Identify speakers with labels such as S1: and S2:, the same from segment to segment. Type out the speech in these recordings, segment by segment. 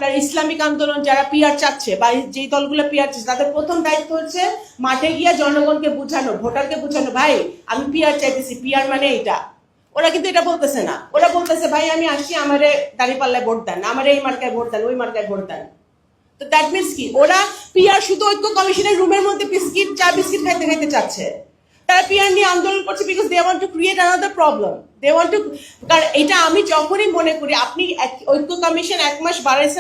S1: আপনার ইসলামিক আন্দোলন যারা পিআর চাচ্ছে বা যেই দলগুলো পিআর চাচ্ছে তাদের প্রথম দায়িত্ব হচ্ছে মাঠে গিয়ে জনগণকে বুঝানো, ভোটারকে বুঝানো, ভাই আমি পিআর চাইতেছি, পিআর মানে এটা। ওরা কিন্তু এটা বলতেছে না, ওরা বলতেছে ভাই আমি আসছি, আমারে দাঁড়িপাল্লায় ভোট দেন, আমার এই মার্কায় ভোট দেন, ওই মার্কায় ভোট দেন। তো দ্যাট মিনস কি, ওরা পিআর শুধু ঐক্য কমিশনের রুমের মধ্যে বিস্কিট চা বিস্কিট খাইতে খাইতে চাচ্ছে। তারা পিআর নিয়ে আন্দোলন করছে because they want to create another problem, they want to. কারণ এটা আমি যখনই মনে করি, আপনি ঐক্য কমিশন 1 মাস বাড়িয়েছে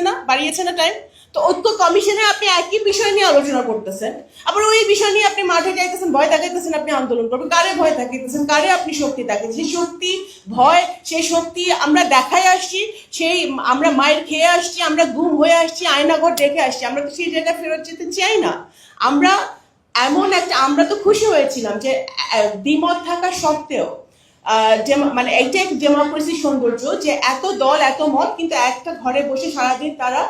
S1: না টাইম, তো ঐক্য কমিশনে আপনি একই বিষয় নিয়ে আলোচনা করতেছেন, আবার ওই বিষয় নিয়ে আপনি মাঠে যাইতেছেন, ভয় দেখাইতেছেন, আপনি আন্দোলন করবেন। কারে ভয় দেখাইতেছেন, কারে আপনি শক্তি দেখাইতেছেন? সেই শক্তি ভয়, সেই শক্তি আমরা দেখাই আসছি, সেই আমরা মায়ের খেয়ে আসছি, আমরা গুম হয়ে আসছি, আয়নাঘর দেখে আসছি, আমরা তো সেই জায়গায় ফেরত যেতে চাই না। আমরা এমন একটা, আমরা তো খুশি হয়েছিলাম যে দ্বিমত থাকা সত্ত্বেও মানে এইটাই ডেমোক্রেসির সৌন্দর্য, যে এত দল এত মত কিন্তু একটা ঘরে বসে সারাদিন তারা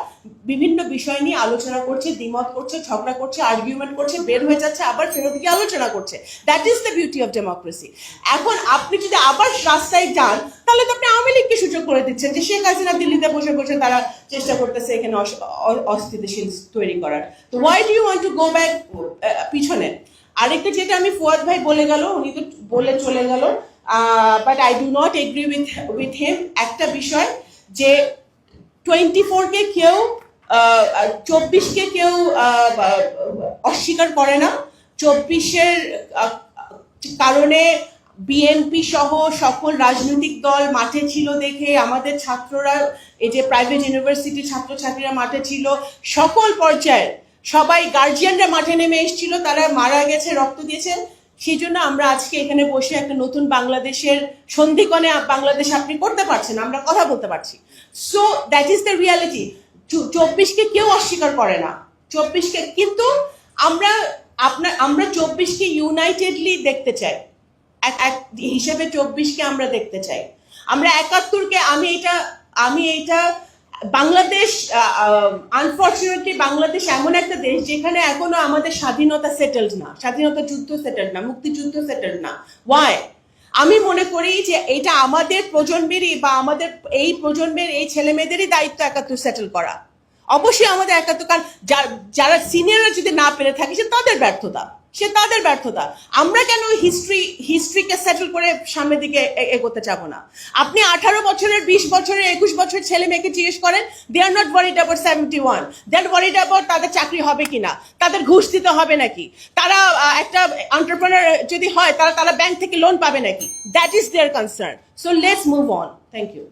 S1: বিভিন্ন বিষয় নিয়ে আলোচনা করছে, দ্বিমত করছে, ঝগড়া করছে, আর্গুমেন্ট করছে, বের হয়ে যাচ্ছে, আবার ফেরত গিয়ে আলোচনা করছে। That is the beauty of democracy. এখন আপনি যদি আবার রাস্তায় যান, তাহলে তো আপনি আওয়ামী লীগকে সুযোগ করে দিচ্ছেন যে শেখ হাসিনা দিল্লিতে বসে বসে তারা চেষ্টা করতেছে এখানে অস্থিতিশীল তৈরি করার। তো why do you want to go back পিছনে? আরেকটা যেটা আমি ফুয়াদ ভাই বলে গেল, উনি তো বলে চলে গেল, but I do not agree with him একটা বিষয়, যে 24-কে কেউ 24-কে কেউ অস্বীকার করে না। 24-এর কারণে বিএনপি সহ সকল রাজনৈতিক দল মাঠে ছিল দেখে আমাদের ছাত্ররা, এই যে প্রাইভেট ইউনিভার্সিটি ছাত্রছাত্রীরা মাঠে ছিল, সকল পর্যায়ের সবাই, গার্জিয়ানরা মাঠে নেমে এসেছিল, তারা মারা গেছে, রক্ত দিয়েছে। সেই জন্য আমরা আজকে এখানে বসে একটা নতুন বাংলাদেশের সন্ধিকণে বাংলাদেশ আপনি করতে পারছেন, আমরা কথা বলতে পারছি। So that is the reality. 24-কে কেউ অস্বীকার করে না, 24-কে, কিন্তু আমরা 24-কে ইউনাইটেডলি দেখতে চাই, এক হিসেবে 24-কে আমরা দেখতে চাই। আমরা 71-কে, আমি এইটা বাংলাদেশ, আনফর্চুনেটলি বাংলাদেশ এমন একটা দেশ যেখানে এখনো আমাদের স্বাধীনতা সেটেলড না, স্বাধীনতা যুদ্ধ সেটেলড না, মুক্তিযুদ্ধ সেটেলড না। ওয়াই? আমি মনে করি যে এটা আমাদের প্রজন্মেরই, বা আমাদের এই প্রজন্মের এই ছেলে মেয়েদেরই দায়িত্ব 71 সেটেল করা। অবশ্যই আমাদের 71, কারণ যারা সিনিয়ররা যদি না পেরে থাকে সে তাদের ব্যর্থতা। আমরা কেন হিস্ট্রিকে সেটেল করে সামনের দিকে এগোতে চাবো না? আপনি 18 বছরের, 20 বছরের, 21 বছরের ছেলে মেয়েকে জিজ্ঞেস করেন, they are not worried about 71, they are worried about তাদের চাকরি হবে কিনা, তাদের ঘুষ দিতে হবে নাকি, তারা একটা এন্টারপ্রেনার যদি হয় তারা ব্যাংক থেকে লোন পাবে নাকি। That is their concern. So let's move on. Thank you.